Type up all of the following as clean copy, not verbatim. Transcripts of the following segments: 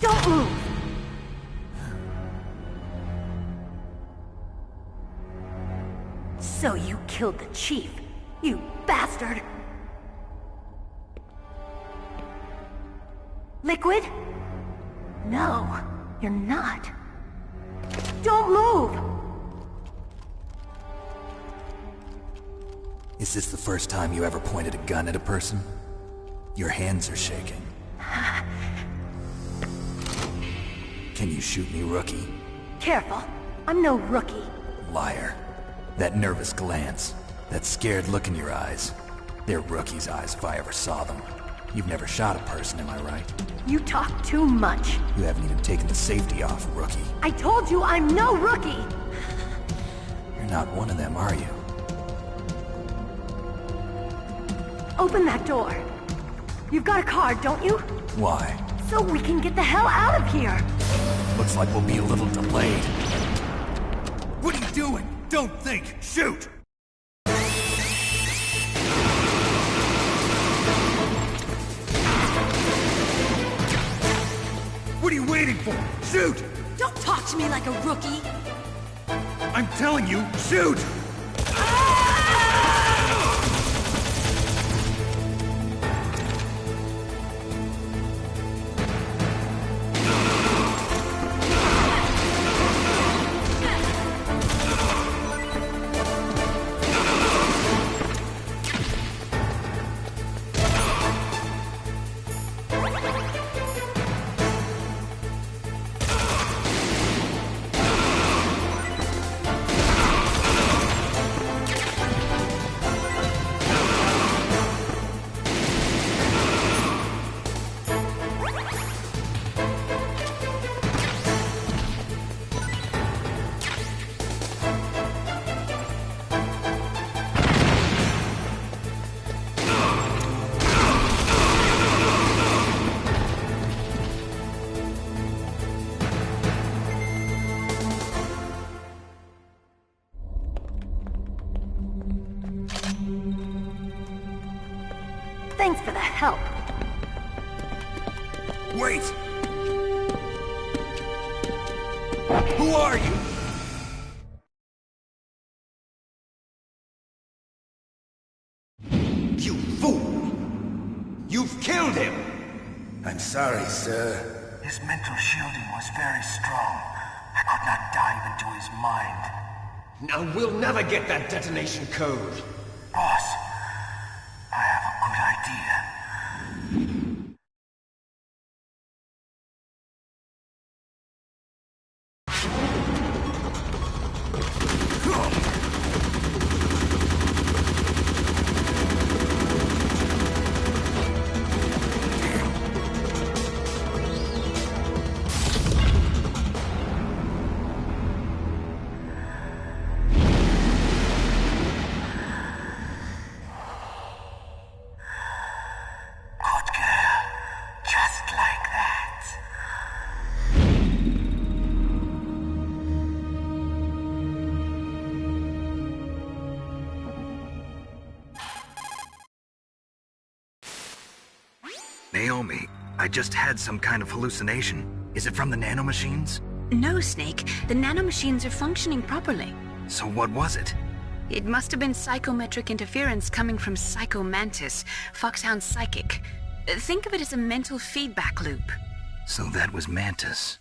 Don't move! So you killed the chief, you bastard! Liquid? No, you're not. Don't move! Is this the first time you ever pointed a gun at a person? Your hands are shaking. Can you shoot me, rookie? Careful, I'm no rookie. Liar. That nervous glance, that scared look in your eyes. They're rookie's eyes if I ever saw them. You've never shot a person, am I right? You talk too much. You haven't even taken the safety off, rookie. I told you I'm no rookie! You're not one of them, are you? Open that door. You've got a card, don't you? Why? So we can get the hell out of here! Looks like we'll be a little delayed. What are you doing? Don't think! Shoot! What are you waiting for? Shoot! Don't talk to me like a rookie! I'm telling you, shoot! Thanks for the help. Wait! Who are you? You fool! You've killed him! I'm sorry, sir. His mental shielding was very strong. I could not dive into his mind. Now we'll never get that detonation code. Boss, I have a good idea. Naomi, I just had some kind of hallucination. Is it from the nanomachines? No, Snake. The nanomachines are functioning properly. So what was it? It must have been psychometric interference coming from Psycho Mantis, Foxhound's psychic. Think of it as a mental feedback loop. So that was Mantis.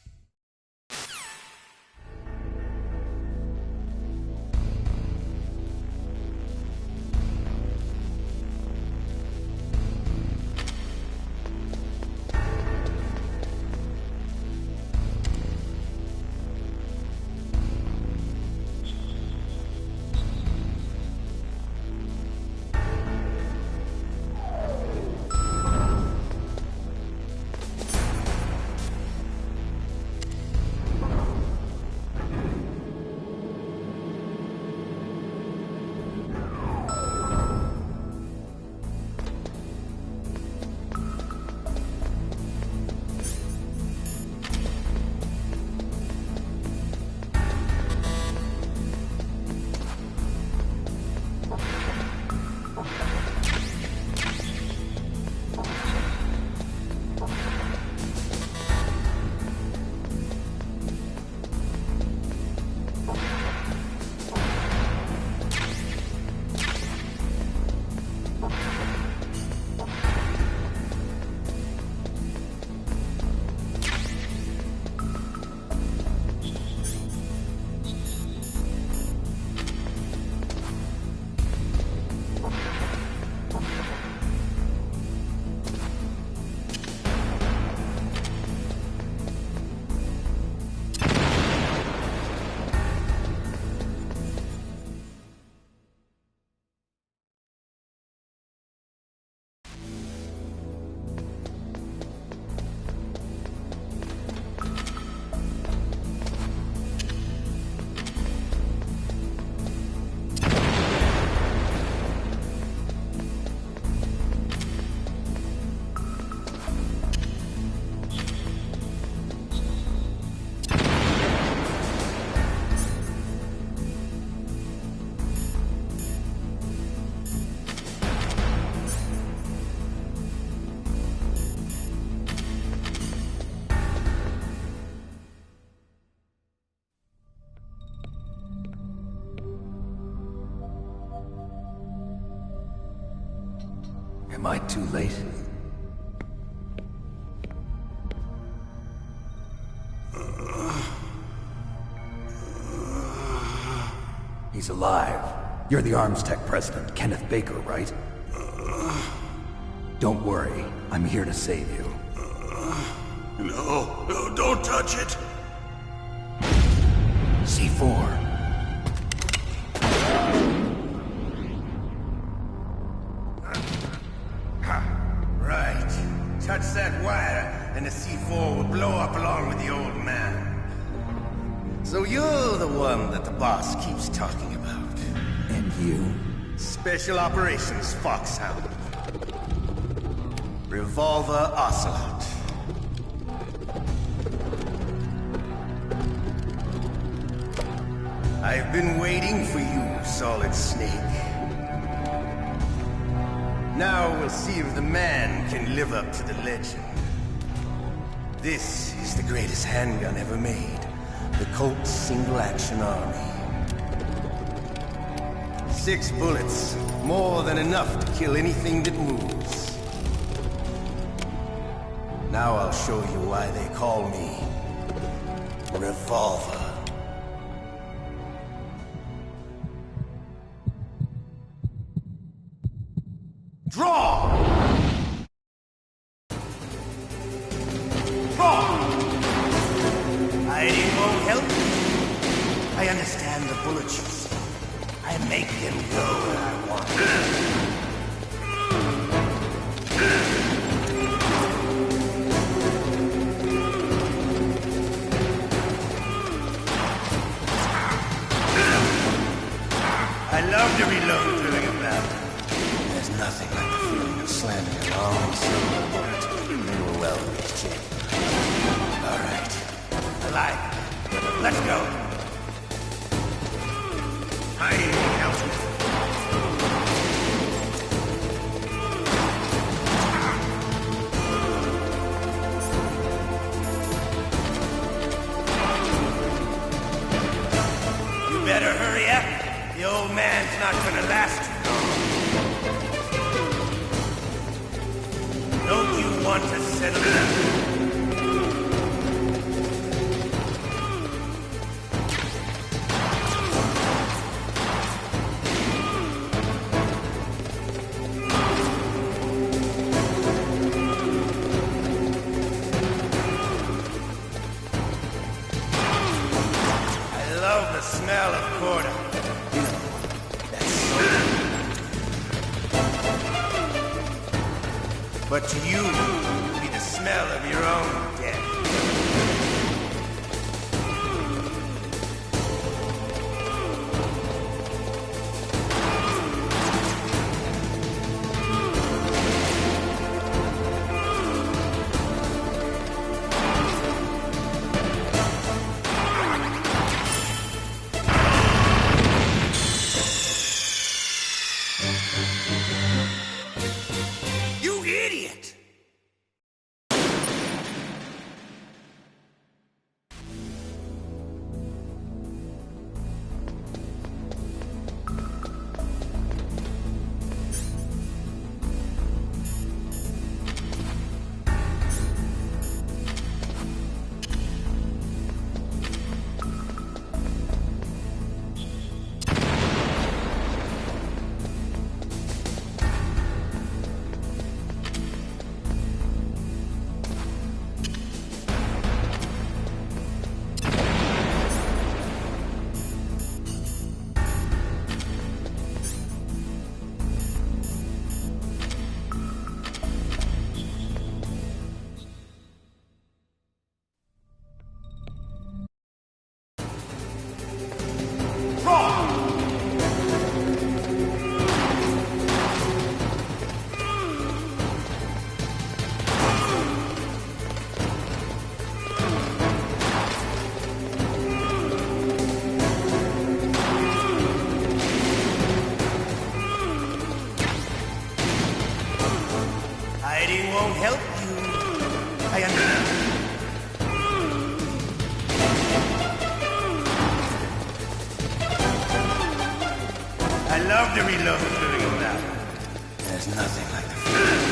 Am I too late? He's alive. You're the Arms Tech president, Kenneth Baker, right? Don't worry. I'm here to save you. No, don't touch it! C4. Right. Touch that wire, and the C4 will blow up along with the old man. So you're the one that the boss keeps talking about. And you? Special Operations Foxhound. Revolver Ocelot. I've been waiting for you, Solid Snake. Now we'll see if the man can live up to the legend. This is the greatest handgun ever made. The Colt Single Action Army. 6 bullets, more than enough to kill anything that moves. Now I'll show you why they call me Revolver. Draw! Hiding won't help you. I understand the bullets you see. I make them go where I want. I love to reload during a battle. There's nothing like the feeling of slamming a long silver bullet into a well-reached chamber. All right. I like it. Let's go. I need help. You better hurry up. The old man's not gonna last too long. Don't you want to settle down? I love the smell of Corda. But to you, it'll be the smell of your own death. You idiot! Hiding won't help you. I understand. I love to reload during a battle. There's There's nothing like the feeling.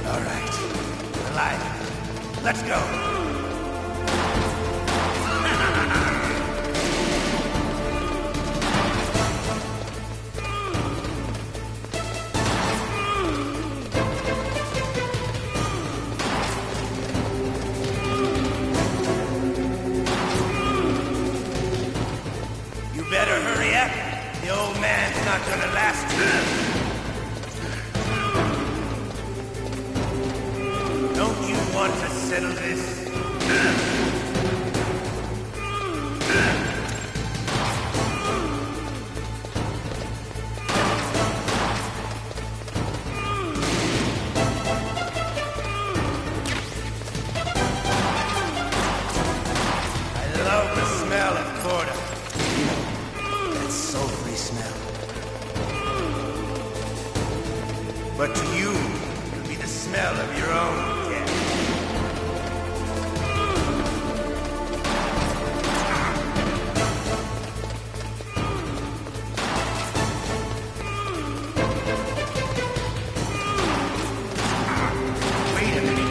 All right. Alive. Let's go. Better hurry up. The old man's not gonna last. Don't you want to settle this? I love the smell of Corda. Sulfury smell. But to you, it'll be the smell of your own death. Wait a minute.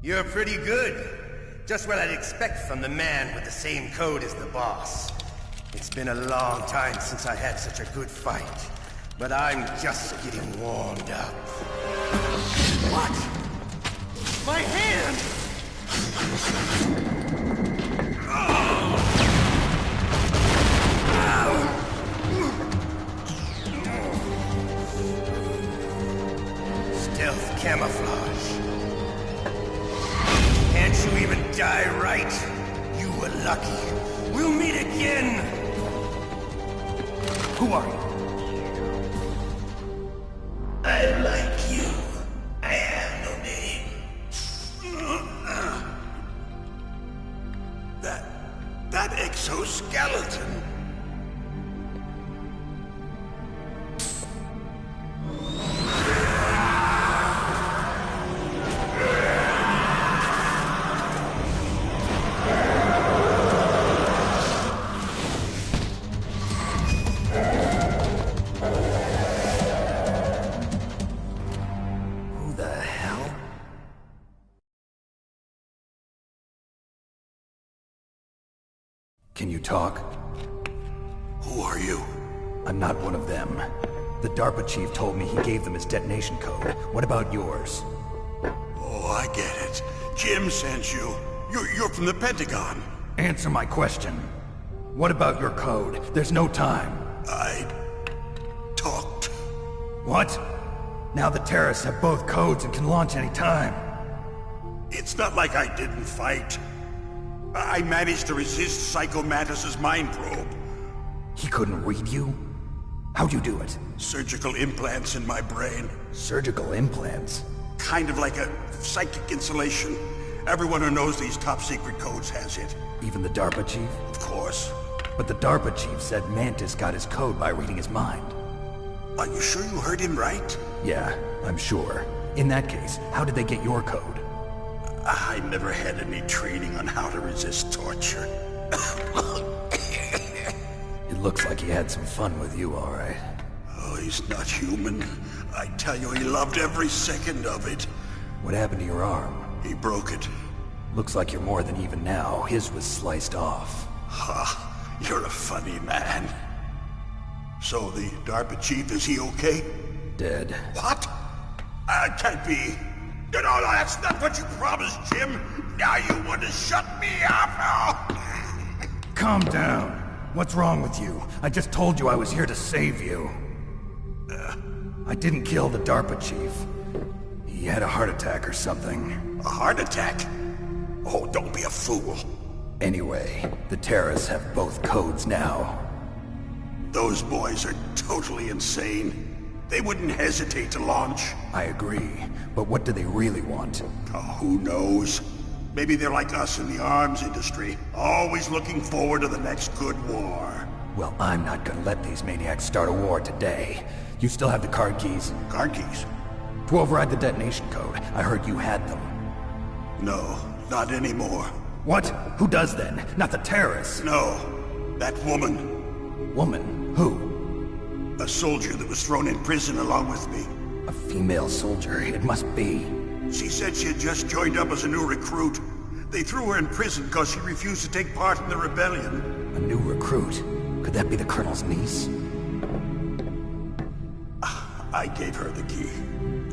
You're pretty good. Just what I'd expect from the man with the same code as the boss. It's been a long time since I had such a good fight, but I'm just getting warmed up. What? My hand! Stealth camouflage. Can't you even die right? You were lucky. We'll meet again! Who are you? I'm like you. I have no name. That exoskeleton. Can you talk? Who are you? I'm not one of them. The DARPA chief told me he gave them his detonation code. What about yours? Oh, I get it. Jim sent you. You're from the Pentagon. Answer my question. What about your code? There's no time. I talked. What? Now the terrorists have both codes and can launch any time. It's not like I didn't fight. I managed to resist Psycho Mantis's mind probe. He couldn't read you? How'd you do it? Surgical implants in my brain. Surgical implants? Kind of like a psychic insulation. Everyone who knows these top-secret codes has it. Even the DARPA chief? Of course. But the DARPA chief said Mantis got his code by reading his mind. Are you sure you heard him right? Yeah, I'm sure. In that case, how did they get your code? I never had any training on how to resist torture. It looks like he had some fun with you, all right. Oh, he's not human. I tell you, he loved every second of it. What happened to your arm? He broke it. Looks like you're more than even now. His was sliced off. Ha, you're a funny man. So the DARPA chief, is he okay? Dead. What? Can't be. No, that's not what you promised, Jim. Now you want to shut me up? Calm down. What's wrong with you? I just told you I was here to save you. I didn't kill the DARPA chief. He had a heart attack or something. A heart attack? Oh, don't be a fool. Anyway, the terrorists have both codes now. Those boys are totally insane. They wouldn't hesitate to launch. I agree, but what do they really want? Oh, who knows? Maybe they're like us in the arms industry, always looking forward to the next good war. Well, I'm not gonna let these maniacs start a war today. You still have the card keys? Card keys? To override the detonation code. I heard you had them. No, not anymore. What? Who does then? Not the terrorists? No, that woman. Woman? Who? A soldier that was thrown in prison along with me. A female soldier, it must be. She said she had just joined up as a new recruit. They threw her in prison because she refused to take part in the rebellion. A new recruit? Could that be the Colonel's niece? I gave her the key.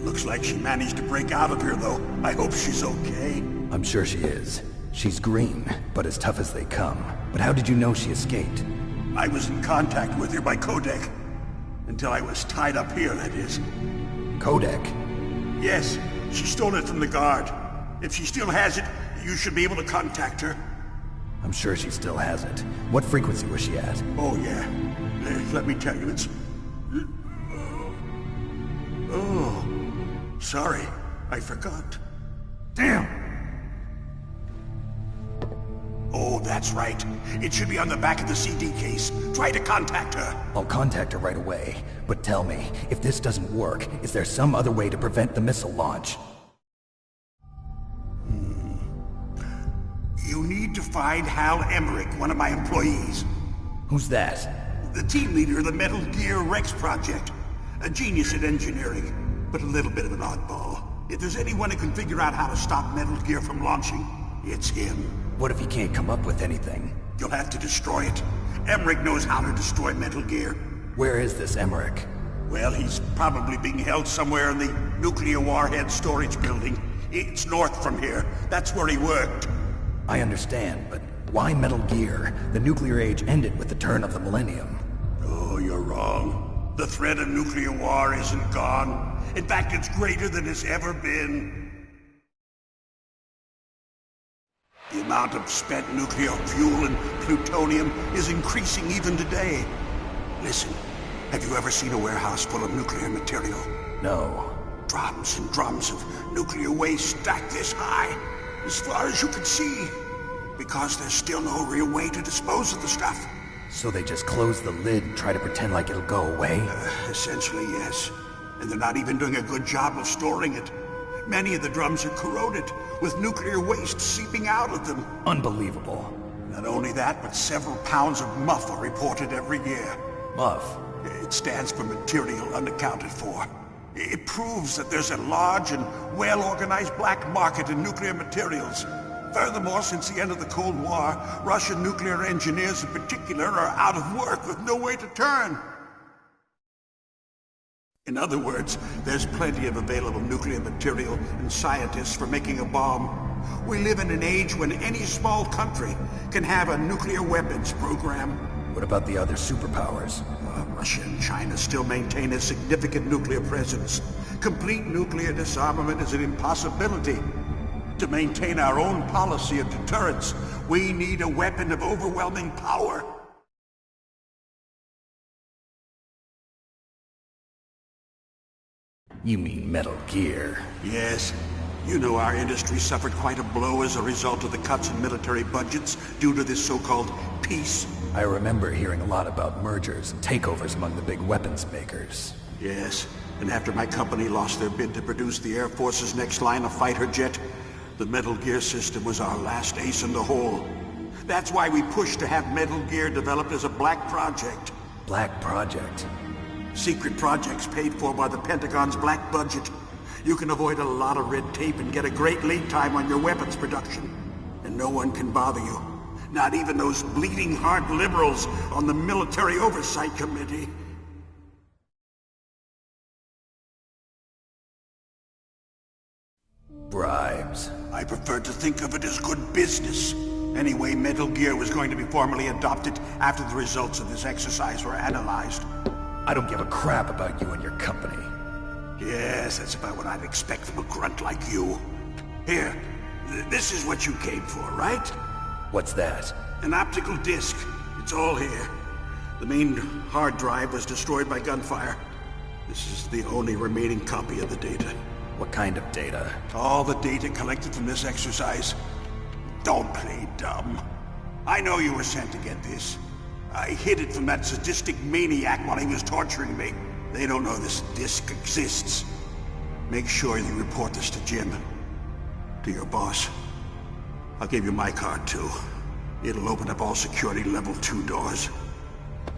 Looks like she managed to break out of here, though. I hope she's okay. I'm sure she is. She's green, but as tough as they come. But how did you know she escaped? I was in contact with her by codec. Until I was tied up here, that is. Codec? Yes, she stole it from the guard. If she still has it, you should be able to contact her. I'm sure she still has it. What frequency was she at? Oh, yeah. Let me tell you, it's... Oh, sorry. I forgot. Damn! Oh, that's right. It should be on the back of the CD case. Try to contact her. I'll contact her right away. But tell me, if this doesn't work, is there some other way to prevent the missile launch? You need to find Hal Emmerich, one of my employees. Who's that? The team leader of the Metal Gear Rex project. A genius at engineering, but a little bit of an oddball. If there's anyone who can figure out how to stop Metal Gear from launching, it's him. What if he can't come up with anything? You'll have to destroy it. Emmerich knows how to destroy Metal Gear. Where is this Emmerich? Well, he's probably being held somewhere in the nuclear warhead storage building. It's north from here. That's where he worked. I understand, but why Metal Gear? The nuclear age ended with the turn of the millennium. Oh, you're wrong. The threat of nuclear war isn't gone. In fact, it's greater than it's ever been. The amount of spent nuclear fuel and plutonium is increasing even today. Listen, have you ever seen a warehouse full of nuclear material? No. Drums and drums of nuclear waste stacked this high, as far as you can see. Because there's still no real way to dispose of the stuff. So they just close the lid and try to pretend like it'll go away? Essentially, yes. And they're not even doing a good job of storing it. Many of the drums are corroded, with nuclear waste seeping out of them. Unbelievable. Not only that, but several pounds of MUF are reported every year. MUF? It stands for material unaccounted for. It proves that there's a large and well-organized black market in nuclear materials. Furthermore, since the end of the Cold War, Russian nuclear engineers in particular are out of work with no way to turn. In other words, there's plenty of available nuclear material and scientists for making a bomb. We live in an age when any small country can have a nuclear weapons program. What about the other superpowers? Russia and China still maintain a significant nuclear presence. Complete nuclear disarmament is an impossibility. To maintain our own policy of deterrence, we need a weapon of overwhelming power. You mean Metal Gear? Yes. You know our industry suffered quite a blow as a result of the cuts in military budgets due to this so-called peace. I remember hearing a lot about mergers and takeovers among the big weapons makers. Yes, and after my company lost their bid to produce the Air Force's next line of fighter jet, the Metal Gear system was our last ace in the hole. That's why we pushed to have Metal Gear developed as a black project. Black project? Secret projects paid for by the Pentagon's black budget. You can avoid a lot of red tape and get a great lead time on your weapons production. And no one can bother you. Not even those bleeding heart liberals on the Military Oversight Committee. Bribes. I prefer to think of it as good business. Anyway, Metal Gear was going to be formally adopted after the results of this exercise were analyzed. I don't give a crap about you and your company. Yes, that's about what I'd expect from a grunt like you. Here, this is what you came for, right? What's that? An optical disc. It's all here. The main hard drive was destroyed by gunfire. This is the only remaining copy of the data. What kind of data? All the data collected from this exercise. Don't play dumb. I know you were sent to get this. I hid it from that sadistic maniac while he was torturing me. They don't know this disc exists. Make sure you report this to Jim. To your boss. I'll give you my card too. It'll open up all security level 2 doors.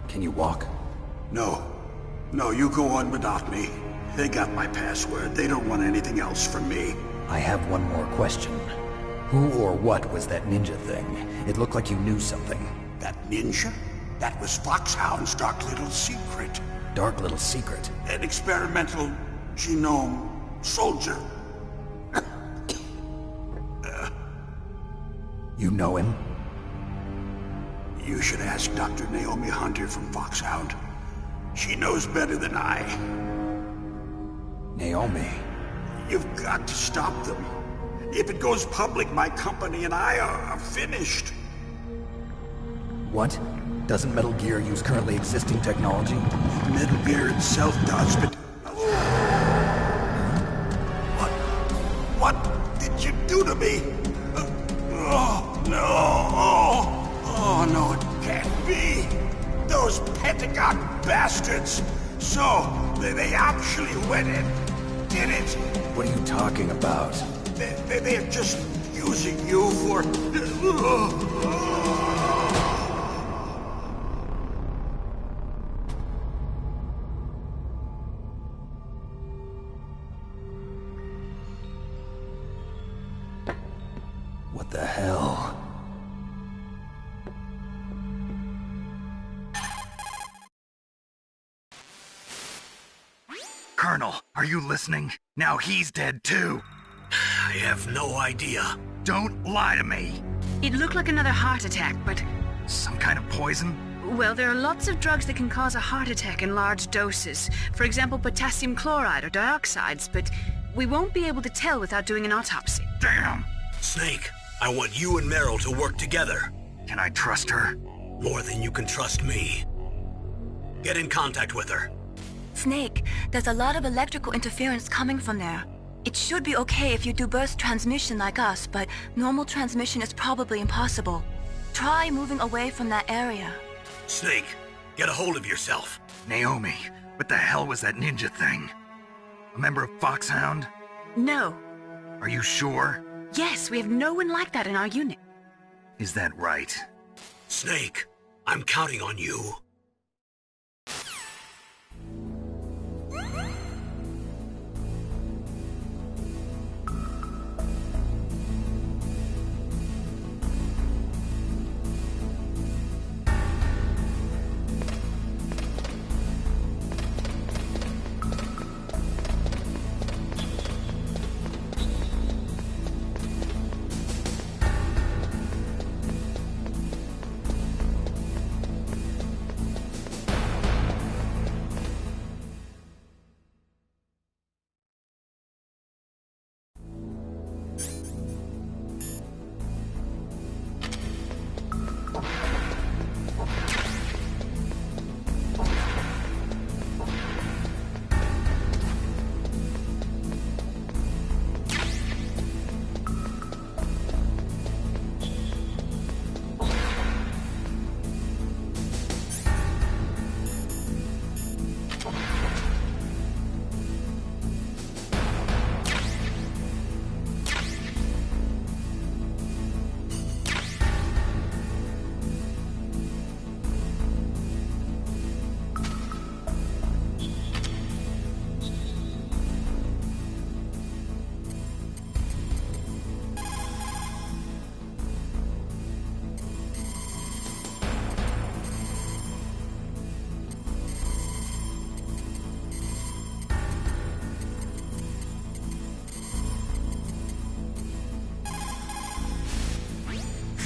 Can you walk? No. No, you go on without me. They got my password. They don't want anything else from me. I have one more question. Who or what was that ninja thing? It looked like you knew something. That ninja? That was Foxhound's dark little secret. Dark little secret? An experimental genome soldier. You know him? You should ask Dr. Naomi Hunter from Foxhound. She knows better than I. Naomi? You've got to stop them. If it goes public, my company and I are finished. What? Doesn't Metal Gear use currently existing technology? Metal Gear itself does, but... What did you do to me? Oh, no. Oh, no, it can't be. Those Pentagon bastards. So, they actually went and did it. What are you talking about? They're just using you for... What the hell? Colonel, are you listening? Now he's dead too. I have no idea. Don't lie to me. It looked like another heart attack, but... Some kind of poison? Well, there are lots of drugs that can cause a heart attack in large doses. For example, potassium chloride or dioxides, but we won't be able to tell without doing an autopsy. Damn! Snake, I want you and Meryl to work together. Can I trust her? More than you can trust me. Get in contact with her. Snake, there's a lot of electrical interference coming from there. It should be okay if you do burst transmission like us, but normal transmission is probably impossible. Try moving away from that area. Snake, get a hold of yourself. Naomi, what the hell was that ninja thing? A member of Foxhound? No. Are you sure? Yes, we have no one like that in our unit. Is that right? Snake, I'm counting on you.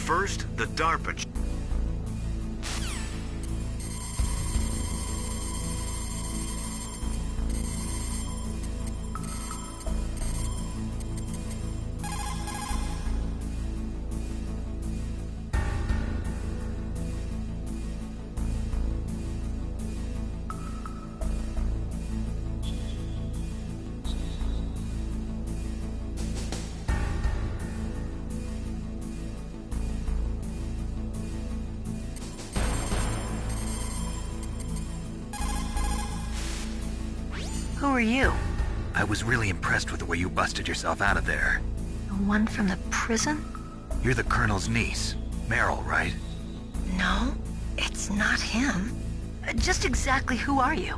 First, the DARPA... Who are you? I was really impressed with the way you busted yourself out of there. The one from the prison? You're the Colonel's niece, Meryl, right? No, it's not him. Just exactly who are you?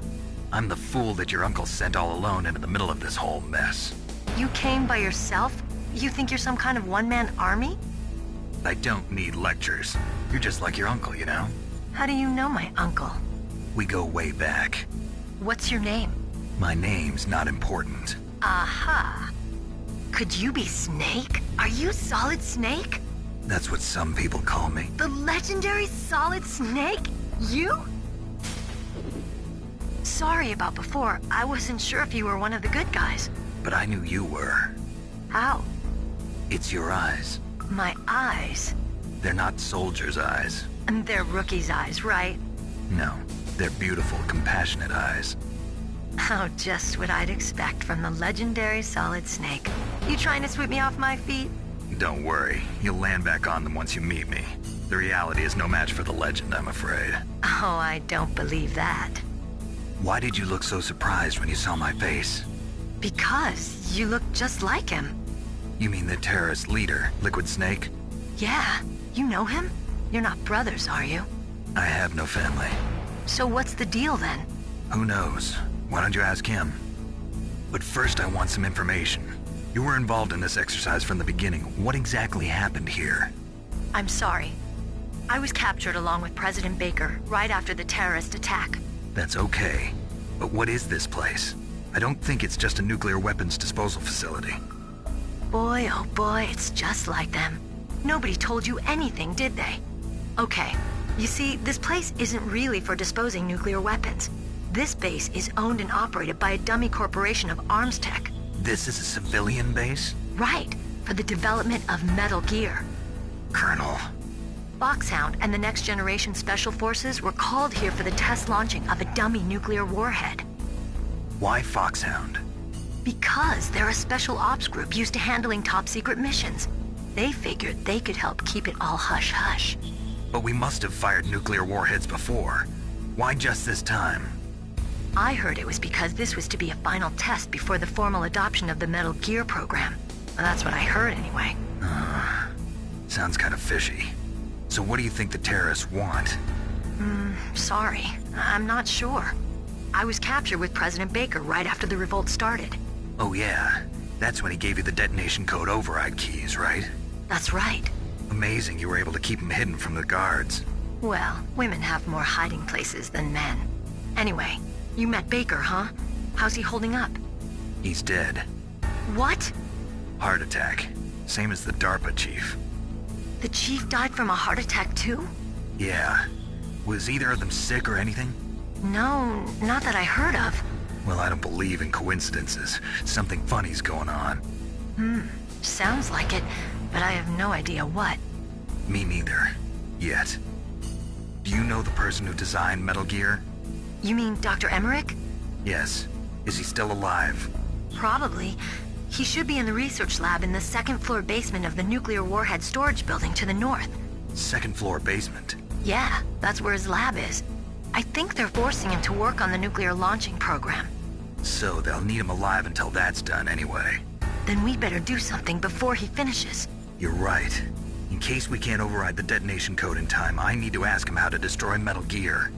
I'm the fool that your uncle sent all alone into the middle of this whole mess. You came by yourself? You think you're some kind of one-man army? I don't need lectures. You're just like your uncle, you know? How do you know my uncle? We go way back. What's your name? My name's not important. Aha. Could you be Snake? Are you Solid Snake? That's what some people call me. The legendary Solid Snake? You? Sorry about before. I wasn't sure if you were one of the good guys. But I knew you were. How? It's your eyes. My eyes? They're not soldiers' eyes. And they're rookies' eyes, right? No, they're beautiful, compassionate eyes. Oh, just what I'd expect from the legendary Solid Snake. You trying to sweep me off my feet? Don't worry, you'll land back on them once you meet me. The reality is no match for the legend, I'm afraid. Oh, I don't believe that. Why did you look so surprised when you saw my face? Because you look just like him. You mean the terrorist leader, Liquid Snake? Yeah, you know him? You're not brothers, are you? I have no family. So what's the deal then? Who knows? Why don't you ask him? But first I want some information. You were involved in this exercise from the beginning. What exactly happened here? I'm sorry. I was captured along with President Baker right after the terrorist attack. That's okay. But what is this place? I don't think it's just a nuclear weapons disposal facility. Boy, oh boy, it's just like them. Nobody told you anything, did they? Okay, you see, this place isn't really for disposing nuclear weapons. This base is owned and operated by a dummy corporation of arms tech. This is a civilian base? Right, for the development of Metal Gear. Colonel. Foxhound and the Next Generation Special Forces were called here for the test launching of a dummy nuclear warhead. Why Foxhound? Because they're a special ops group used to handling top-secret missions. They figured they could help keep it all hush-hush. But we must have fired nuclear warheads before. Why just this time? I heard it was because this was to be a final test before the formal adoption of the Metal Gear program. Well, that's what I heard anyway. Sounds kind of fishy. So what do you think the terrorists want? Sorry. I'm not sure. I was captured with President Baker right after the revolt started. Oh yeah, that's when he gave you the detonation code override keys, right? That's right. Amazing you were able to keep them hidden from the guards. Well, women have more hiding places than men. Anyway, you met Baker, huh? How's he holding up? He's dead. What? Heart attack. Same as the DARPA chief. The chief died from a heart attack too? Yeah. Was either of them sick or anything? No, not that I heard of. Well, I don't believe in coincidences. Something funny's going on. Sounds like it, but I have no idea what. Me neither. Yet. Do you know the person who designed Metal Gear? You mean Dr. Emmerich? Yes. Is he still alive? Probably. He should be in the research lab in the second-floor basement of the nuclear warhead storage building to the north. Second floor basement. Yeah, that's where his lab is. I think they're forcing him to work on the nuclear launching program. So they'll need him alive until that's done anyway. Then we better do something before he finishes. You're right. In case we can't override the detonation code in time, I need to ask him how to destroy Metal Gear.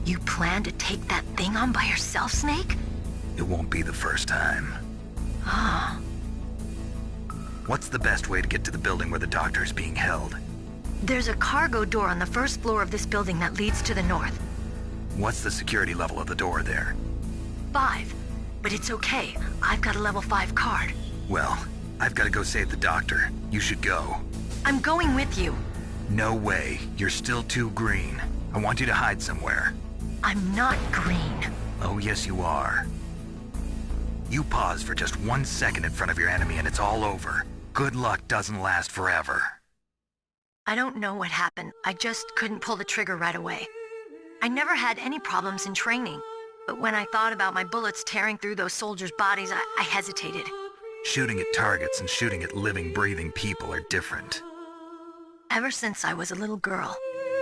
You plan to take that thing on by yourself, Snake? It won't be the first time. Ah. What's the best way to get to the building where the doctor is being held? There's a cargo door on the first floor of this building that leads to the north. What's the security level of the door there? 5. But it's okay. I've got a level 5 card. Well, I've got to go save the doctor. You should go. I'm going with you. No way. You're still too green. I want you to hide somewhere. I'm not green. Oh, yes, you are. You pause for just 1 second in front of your enemy and it's all over. Good luck doesn't last forever. I don't know what happened. I just couldn't pull the trigger right away. I never had any problems in training, but when I thought about my bullets tearing through those soldiers' bodies, I hesitated. Shooting at targets and shooting at living, breathing people are different. Ever since I was a little girl,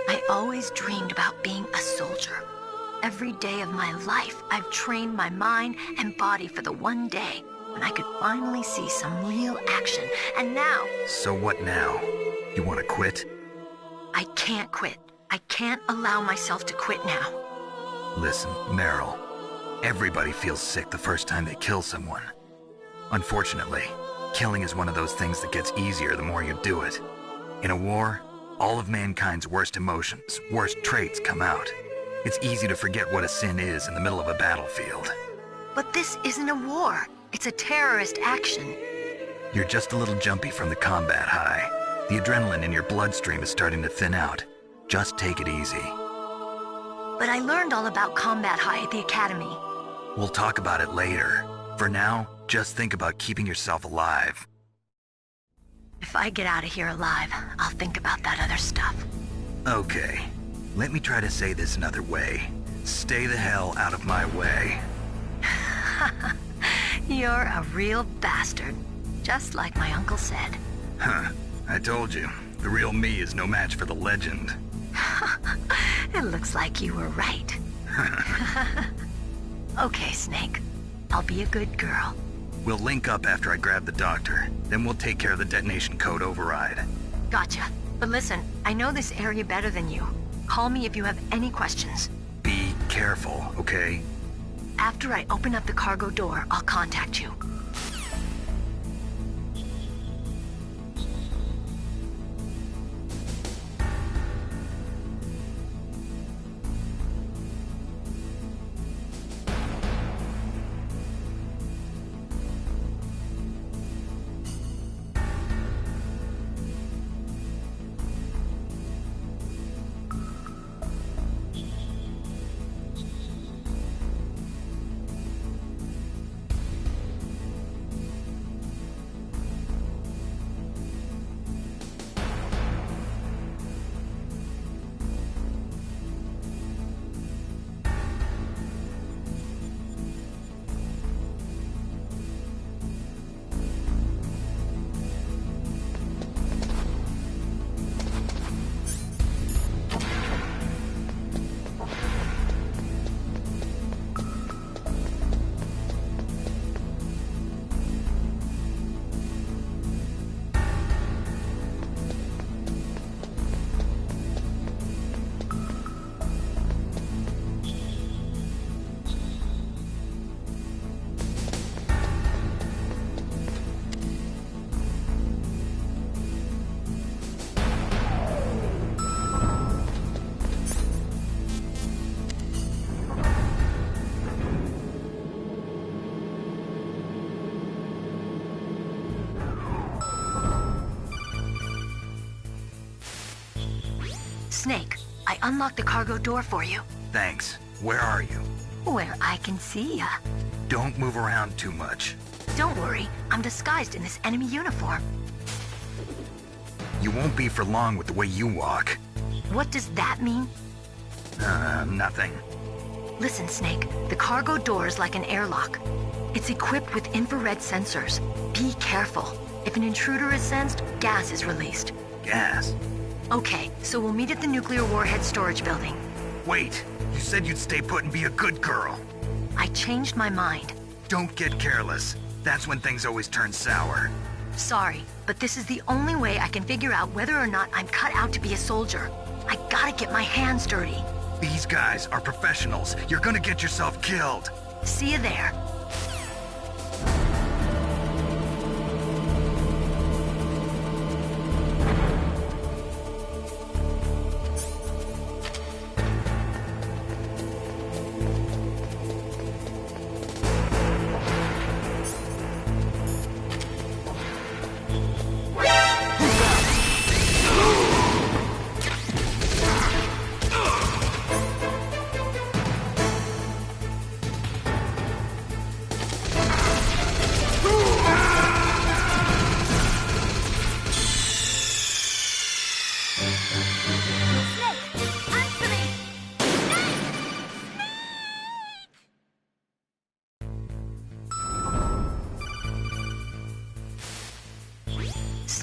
I always dreamed about being a soldier. Every day of my life, I've trained my mind and body for the one day when I could finally see some real action, and now... So what now? You want to quit? I can't quit. I can't allow myself to quit now. Listen, Meryl, everybody feels sick the first time they kill someone. Unfortunately, killing is one of those things that gets easier the more you do it. In a war, all of mankind's worst emotions, worst traits come out. It's easy to forget what a sin is in the middle of a battlefield. But this isn't a war. It's a terrorist action. You're just a little jumpy from the combat high. The adrenaline in your bloodstream is starting to thin out. Just take it easy. But I learned all about combat high at the academy. We'll talk about it later. For now, just think about keeping yourself alive. If I get out of here alive, I'll think about that other stuff. Okay. Let me try to say this another way. Stay the hell out of my way. You're a real bastard. Just like my uncle said. Huh. I told you. The real me is no match for the legend. It looks like you were right. Okay, Snake. I'll be a good girl. We'll link up after I grab the doctor. Then we'll take care of the detonation code override. Gotcha. But listen, I know this area better than you. Call me if you have any questions. Be careful, okay? After I open up the cargo door, I'll contact you. Snake, I unlocked the cargo door for you. Thanks. Where are you? Where I can see ya. Don't move around too much. Don't worry, I'm disguised in this enemy uniform. You won't be for long with the way you walk. What does that mean? Nothing. Listen, Snake, the cargo door is like an airlock. It's equipped with infrared sensors. Be careful. If an intruder is sensed, gas is released. Gas? Okay, so we'll meet at the nuclear warhead storage building. Wait, you said you'd stay put and be a good girl. I changed my mind. Don't get careless. That's when things always turn sour. Sorry, but this is the only way I can figure out whether or not I'm cut out to be a soldier. I gotta get my hands dirty. These guys are professionals. You're gonna get yourself killed. See you there.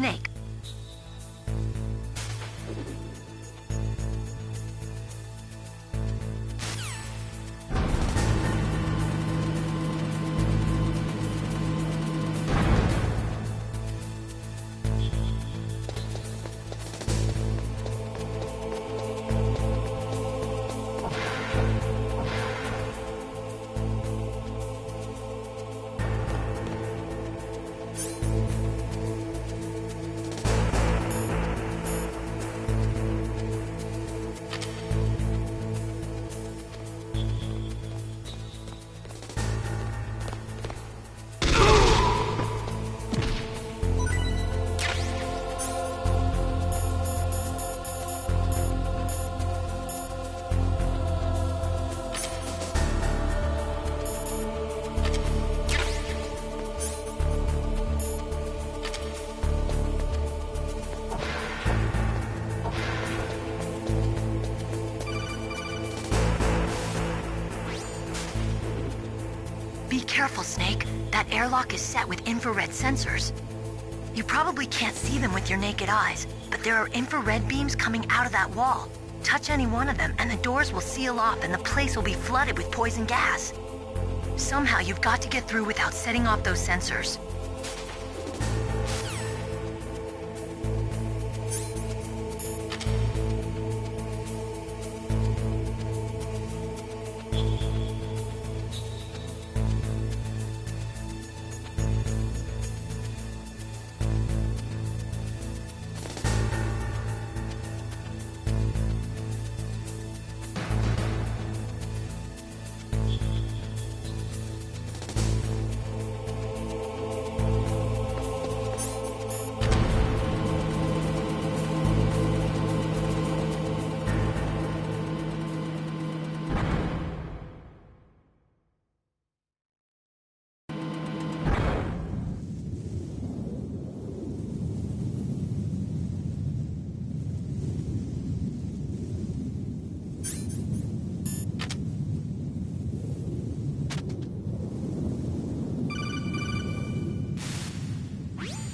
Snake. Be careful, Snake. That airlock is set with infrared sensors. You probably can't see them with your naked eyes, but there are infrared beams coming out of that wall. Touch any one of them, and the doors will seal off and the place will be flooded with poison gas. Somehow you've got to get through without setting off those sensors.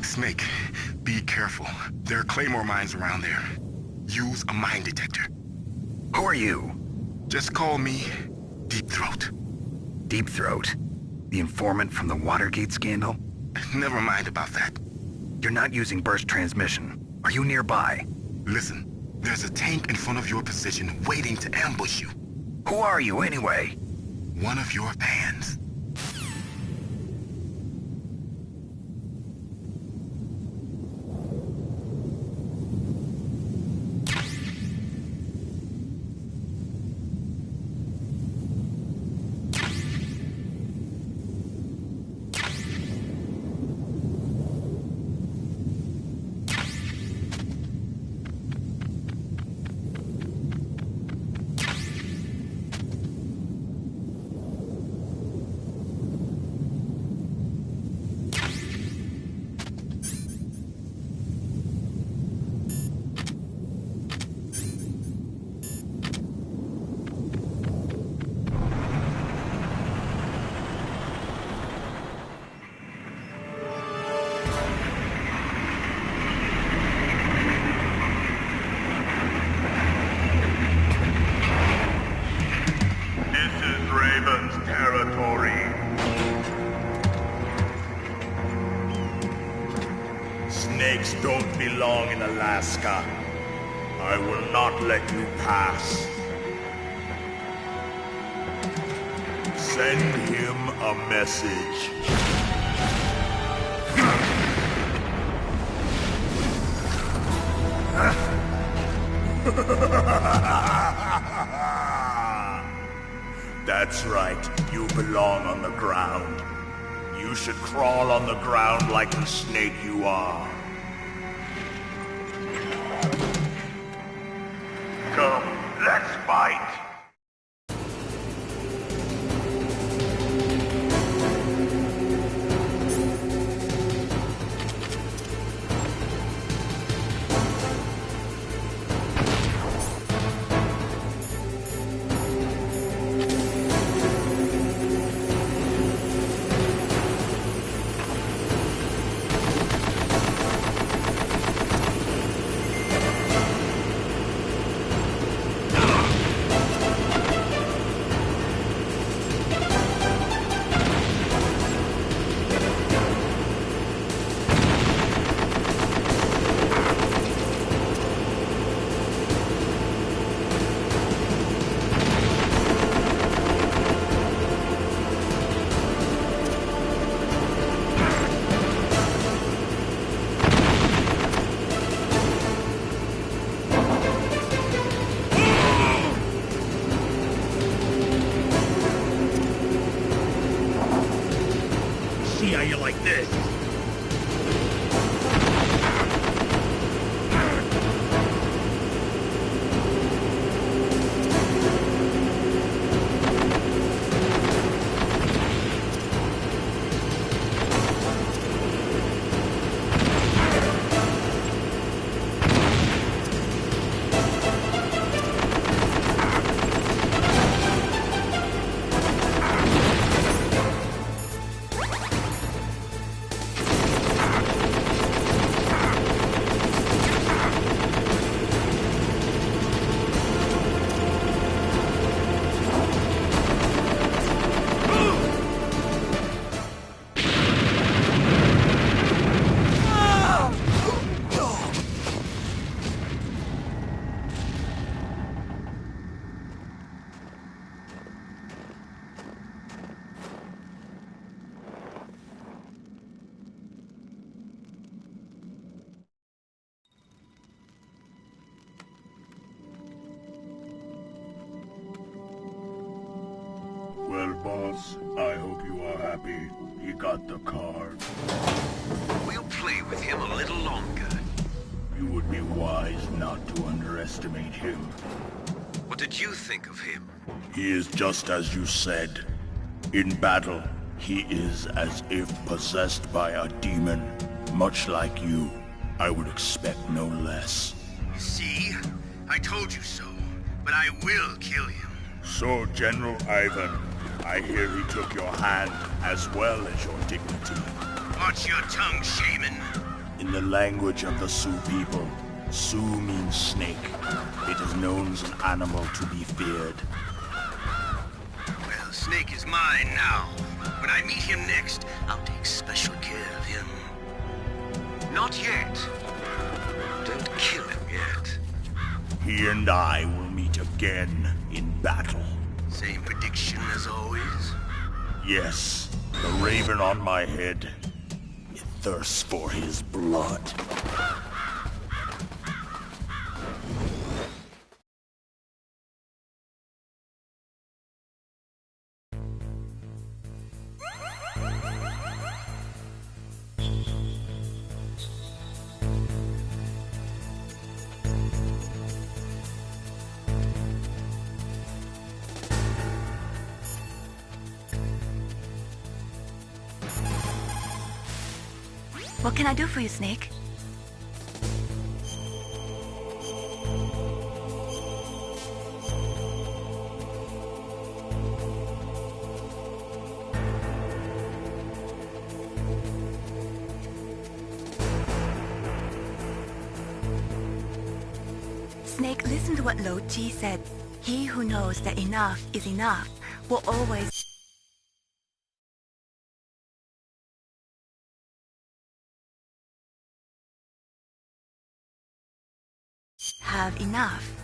Snake, be careful. There are Claymore mines around there. Use a mine detector. Who are you? Just call me Deep Throat. Deep Throat? The informant from the Watergate scandal? Never mind about that. You're not using burst transmission. Are you nearby? Listen, there's a tank in front of your position waiting to ambush you. Who are you anyway? One of your fans. Snakes don't belong in Alaska. I will not let you pass. Send him a message. That's right, you belong on the ground. You should crawl on the ground like the snake you are. Come, let's fight! how you like this. Well, boss, I hope you are happy. He got the card. We'll play with him a little longer. You would be wise not to underestimate him. What did you think of him? He is just as you said. In battle, he is as if possessed by a demon. Much like you, I would expect no less. See? I told you so. But I will kill him. So, General Ivan, I hear he took your hand as well as your dignity. Watch your tongue, shaman. In the language of the Sioux people, Sioux means snake. It is known as an animal to be feared. Well, Snake is mine now. When I meet him next, I'll take special care of him. Not yet. Don't kill him yet. He and I will meet again in battle. Same prediction as always? Yes, the raven on my head. It thirsts for his blood. What can I do for you, Snake? Snake, listen to what Lo Ji said. He who knows that enough is enough will always have enough.